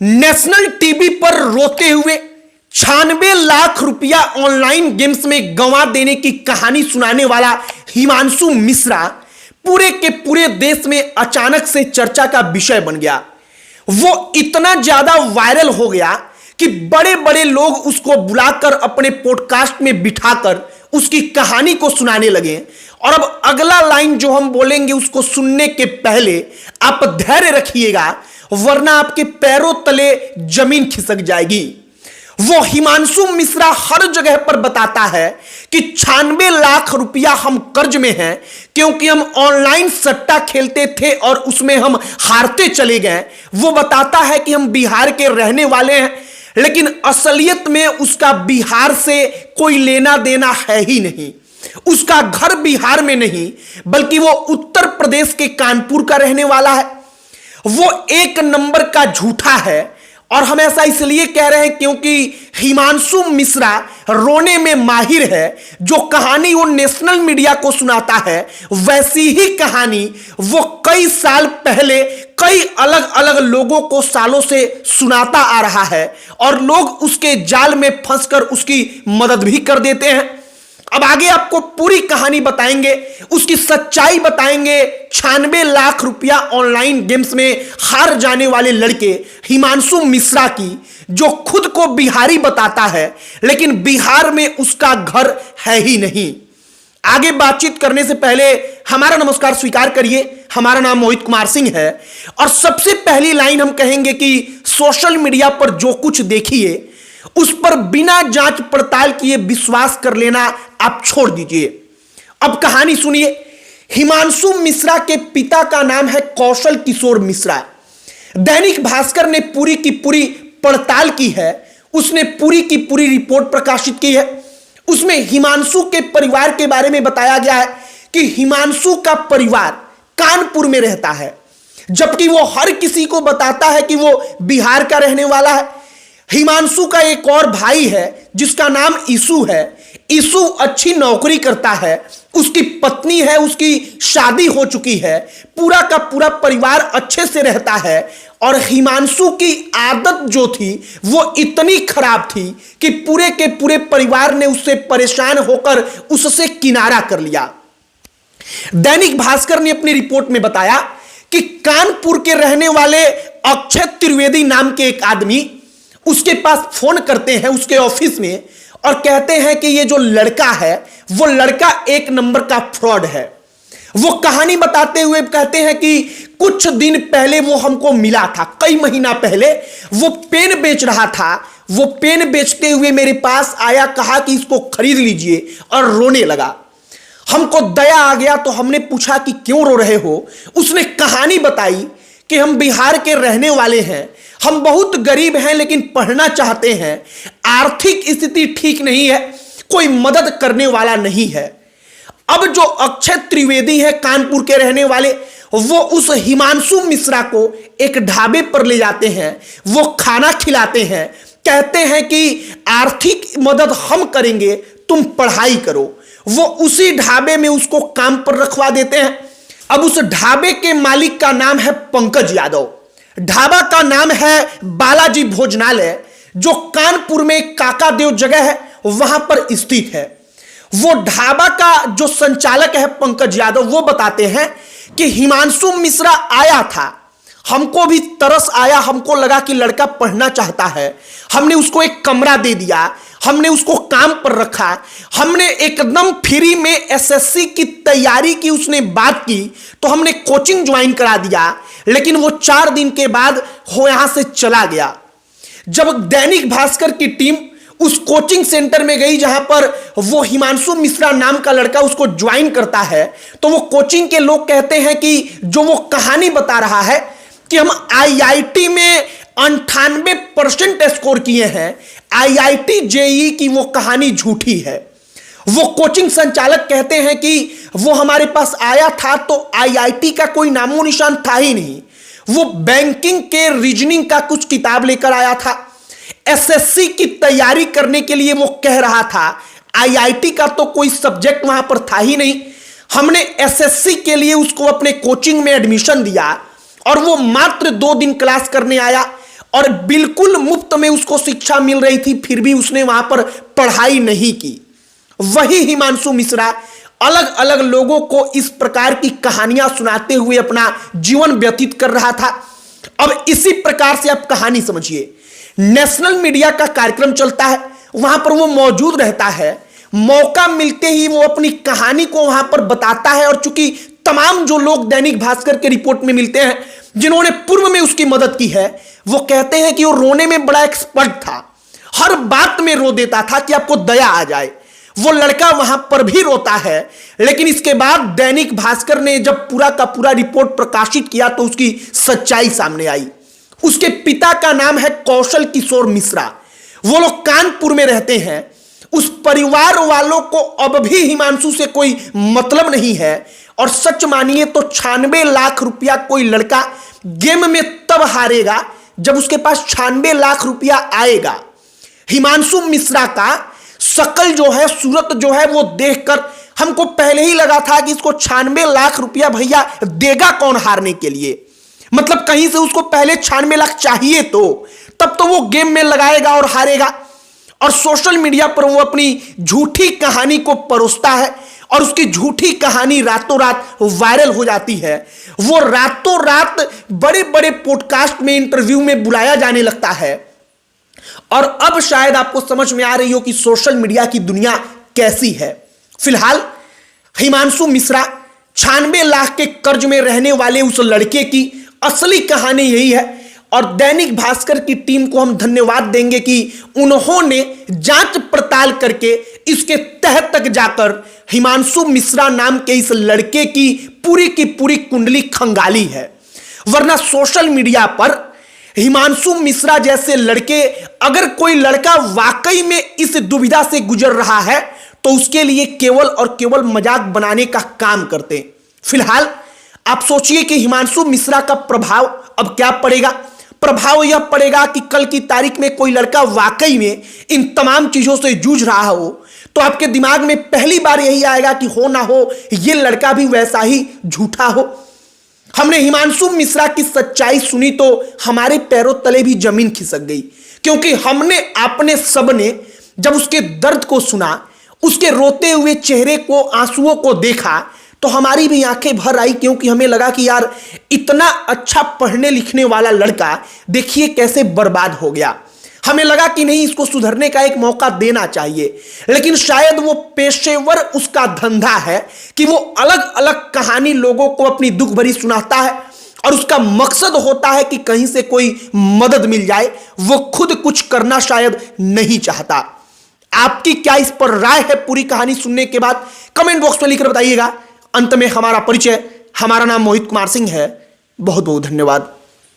National TV पर रोते हुए 96 लाख रुपया ऑनलाइन गेम्स में गंवा देने की कहानी सुनाने वाला हिमांशु मिश्रा पूरे के पूरे देश में अचानक से चर्चा का विषय बन गया। वो इतना ज्यादा वायरल हो गया कि बड़े बड़े लोग उसको बुलाकर अपने पॉडकास्ट में बिठाकर उसकी कहानी को सुनाने लगे। और अब अगला लाइन जो हम बोलेंगे उसको सुनने के पहले आप धैर्य रखिएगा, वरना आपके पैरों तले जमीन खिसक जाएगी। वो हिमांशु मिश्रा हर जगह पर बताता है कि 96 लाख रुपया हम कर्ज में हैं क्योंकि हम ऑनलाइन सट्टा खेलते थे और उसमें हम हारते चले गए। वो बताता है कि हम बिहार के रहने वाले हैं, लेकिन असलियत में उसका बिहार से कोई लेना देना है ही नहीं। उसका घर बिहार में नहीं बल्कि वो उत्तर प्रदेश के कानपुर का रहने वाला है। वो एक नंबर का झूठा है और हम ऐसा इसलिए कह रहे हैं क्योंकि हिमांशु मिश्रा रोने में माहिर है। जो कहानी वो नेशनल मीडिया को सुनाता है वैसी ही कहानी वो कई साल पहले कई अलग अलग लोगों को सालों से सुनाता आ रहा है और लोग उसके जाल में फंसकर उसकी मदद भी कर देते हैं। अब आगे आपको पूरी कहानी बताएंगे, उसकी सच्चाई बताएंगे। 96 लाख रुपया ऑनलाइन गेम्स में हार जाने वाले लड़के हिमांशु मिश्रा की, जो खुद को बिहारी बताता है लेकिन बिहार में उसका घर है ही नहीं। आगे बातचीत करने से पहले हमारा नमस्कार स्वीकार करिए। हमारा नाम मोहित कुमार सिंह है और सबसे पहली लाइन हम कहेंगे कि सोशल मीडिया पर जो कुछ देखिए उस पर बिना जांच पड़ताल किए विश्वास कर लेना आप छोड़ दीजिए। अब कहानी सुनिए। हिमांशु मिश्रा के पिता का नाम है कौशल किशोर मिश्रा। दैनिक भास्कर ने पूरी की पूरी पड़ताल की है, उसने पूरी की पूरी रिपोर्ट प्रकाशित की है। उसमें हिमांशु के परिवार के बारे में बताया गया है कि हिमांशु का परिवार कानपुर में रहता है, जबकि वो हर किसी को बताता है कि वो बिहार का रहने वाला है। हिमांशु का एक और भाई है जिसका नाम ईशु है। ईशु अच्छी नौकरी करता है, उसकी पत्नी है, उसकी शादी हो चुकी है, पूरा का पूरा परिवार अच्छे से रहता है। और हिमांशु की आदत जो थी वो इतनी खराब थी कि पूरे के पूरे परिवार ने उससे परेशान होकर उससे किनारा कर लिया। दैनिक भास्कर ने अपनी रिपोर्ट में बताया कि कानपुर के रहने वाले अक्षय त्रिवेदी नाम के एक आदमी उसके पास फोन करते हैं उसके ऑफिस में और कहते हैं कि ये जो लड़का है वो लड़का एक नंबर का फ्रॉड है। वो कहानी बताते हुए कहते हैं कि कुछ दिन पहले वो हमको मिला था, कई महीना पहले वो पेन बेच रहा था। वो पेन बेचते हुए मेरे पास आया, कहा कि इसको खरीद लीजिए और रोने लगा। हमको दया आ गया तो हमने पूछा कि क्यों रो रहे हो। उसने कहानी बताई कि हम बिहार के रहने वाले हैं, हम बहुत गरीब हैं लेकिन पढ़ना चाहते हैं, आर्थिक स्थिति ठीक नहीं है, कोई मदद करने वाला नहीं है। अब जो अक्षय त्रिवेदी है कानपुर के रहने वाले, वो उस हिमांशु मिश्रा को एक ढाबे पर ले जाते हैं, वो खाना खिलाते हैं, कहते हैं कि आर्थिक मदद हम करेंगे, तुम पढ़ाई करो। वो उसी ढाबे में उसको काम पर रखवा देते हैं। अब उस ढाबे के मालिक का नाम है पंकज यादव। ढाबा का नाम है बालाजी भोजनालय, जो कानपुर में काकादेव जगह है वहां पर स्थित है। वो ढाबा का जो संचालक है पंकज यादव, वो बताते हैं कि हिमांशु मिश्रा आया था, हमको भी तरस आया, हमको लगा कि लड़का पढ़ना चाहता है, हमने उसको एक कमरा दे दिया, हमने उसको काम पर रखा, हमने एकदम फ्री में एसएससी की तैयारी की। उसने बात की तो हमने कोचिंग ज्वाइन करा दिया, लेकिन वो 4 दिन के बाद वो यहां से चला गया। जब दैनिक भास्कर की टीम उस कोचिंग सेंटर में गई जहां पर वो हिमांशु मिश्रा नाम का लड़का उसको ज्वाइन करता है, तो वो कोचिंग के लोग कहते हैं कि जो वो कहानी बता रहा है कि हम आईआईटी में 98% स्कोर किए हैं, आईआईटी जेईई की वो कहानी झूठी है। वो कोचिंग संचालक कहते हैं कि वो हमारे पास आया था तो आईआईटी का कोई नामो निशान था ही नहीं। वो बैंकिंग के रीजनिंग का कुछ किताब लेकर आया था, एसएससी की तैयारी करने के लिए वो कह रहा था, आईआईटी का तो कोई सब्जेक्ट वहां पर था ही नहीं। हमने एसएससी के लिए उसको अपने कोचिंग में एडमिशन दिया और वो मात्र 2 दिन क्लास करने आया और बिल्कुल मुफ्त में उसको शिक्षा मिल रही थी, फिर भी उसने वहां पर पढ़ाई नहीं की। वही हिमांशु मिश्रा अलग अलग लोगों को इस प्रकार की कहानियां सुनाते हुए अपना जीवन व्यतीत कर रहा था। अब इसी प्रकार से आप कहानी समझिए, नेशनल मीडिया का कार्यक्रम चलता है, वहां पर वो मौजूद रहता है, मौका मिलते ही वो अपनी कहानी को वहां पर बताता है। और चूंकि तमाम जो लोग दैनिक भास्कर के रिपोर्ट में मिलते हैं जिन्होंने पूर्व में उसकी मदद की है, वो कहते हैं कि वो रोने में बड़ा एक्सपर्ट था, हर बात में रो देता था कि आपको दया आ जाए। वो लड़का वहां पर भी रोता है, लेकिन इसके बाद दैनिक भास्कर ने जब पूरा का पूरा रिपोर्ट प्रकाशित किया तो उसकी सच्चाई सामने आई। उसके पिता का नाम है कौशल किशोर मिश्रा, वो लोग कानपुर में रहते हैं। उस परिवार वालों को अब भी हिमांशु से कोई मतलब नहीं है। और सच मानिए तो 96 लाख रुपया कोई लड़का गेम में तब हारेगा जब उसके पास 96 लाख रुपया आएगा। हिमांशु मिश्रा का शक्ल जो है, सूरत जो है, वो देखकर हमको पहले ही लगा था कि इसको 96 लाख रुपया भैया देगा कौन हारने के लिए। मतलब कहीं से उसको पहले 96 लाख चाहिए, तो तब तो वो गेम में लगाएगा और हारेगा। और सोशल मीडिया पर वो अपनी झूठी कहानी को परोसता है और उसकी झूठी कहानी रातों रात वायरल हो जाती है। वो रातों रात बड़े बड़े पॉडकास्ट में, इंटरव्यू में बुलाया जाने लगता है। और अब शायद आपको समझ में आ रही हो कि सोशल मीडिया की दुनिया कैसी है। फिलहाल हिमांशु मिश्रा 96 लाख के कर्ज में रहने वाले उस लड़के की असली कहानी यही है। और दैनिक भास्कर की टीम को हम धन्यवाद देंगे कि उन्होंने जांच पड़ताल करके इसके तह तक जाकर हिमांशु मिश्रा नाम के इस लड़के की पूरी कुंडली खंगाली है। वरना सोशल मीडिया पर हिमांशु मिश्रा जैसे लड़के, अगर कोई लड़का वाकई में इस दुविधा से गुजर रहा है तो उसके लिए केवल और केवल मजाक बनाने का काम करते हैं। फिलहाल आप सोचिए कि हिमांशु मिश्रा का प्रभाव अब क्या पड़ेगा। प्रभाव यह पड़ेगा कि कल की तारीख में कोई लड़का वाकई में इन तमाम चीजों से जूझ रहा हो तो आपके दिमाग में पहली बार यही आएगा कि हो ना हो यह लड़का भी वैसा ही झूठा हो। हमने हिमांशु मिश्रा की सच्चाई सुनी तो हमारे पैरों तले भी जमीन खिसक गई, क्योंकि हमने अपने सबने जब उसके दर्द को सुना, उसके रोते हुए चेहरे को, आंसुओं को देखा तो हमारी भी आंखें भर आई। क्योंकि हमें लगा कि यार इतना अच्छा पढ़ने लिखने वाला लड़का देखिए कैसे बर्बाद हो गया। हमें लगा कि नहीं, इसको सुधरने का एक मौका देना चाहिए। लेकिन शायद वो पेशेवर उसका धंधा है कि वो अलग अलग कहानी लोगों को अपनी दुख भरी सुनाता है और उसका मकसद होता है कि कहीं से कोई मदद मिल जाए। वो खुद कुछ करना शायद नहीं चाहता। आपकी क्या इस पर राय है पूरी कहानी सुनने के बाद? कमेंट बॉक्स में लिखकर बताइएगा। अंत में हमारा परिचय, हमारा नाम मोहित कुमार सिंह है। बहुत बहुत धन्यवाद।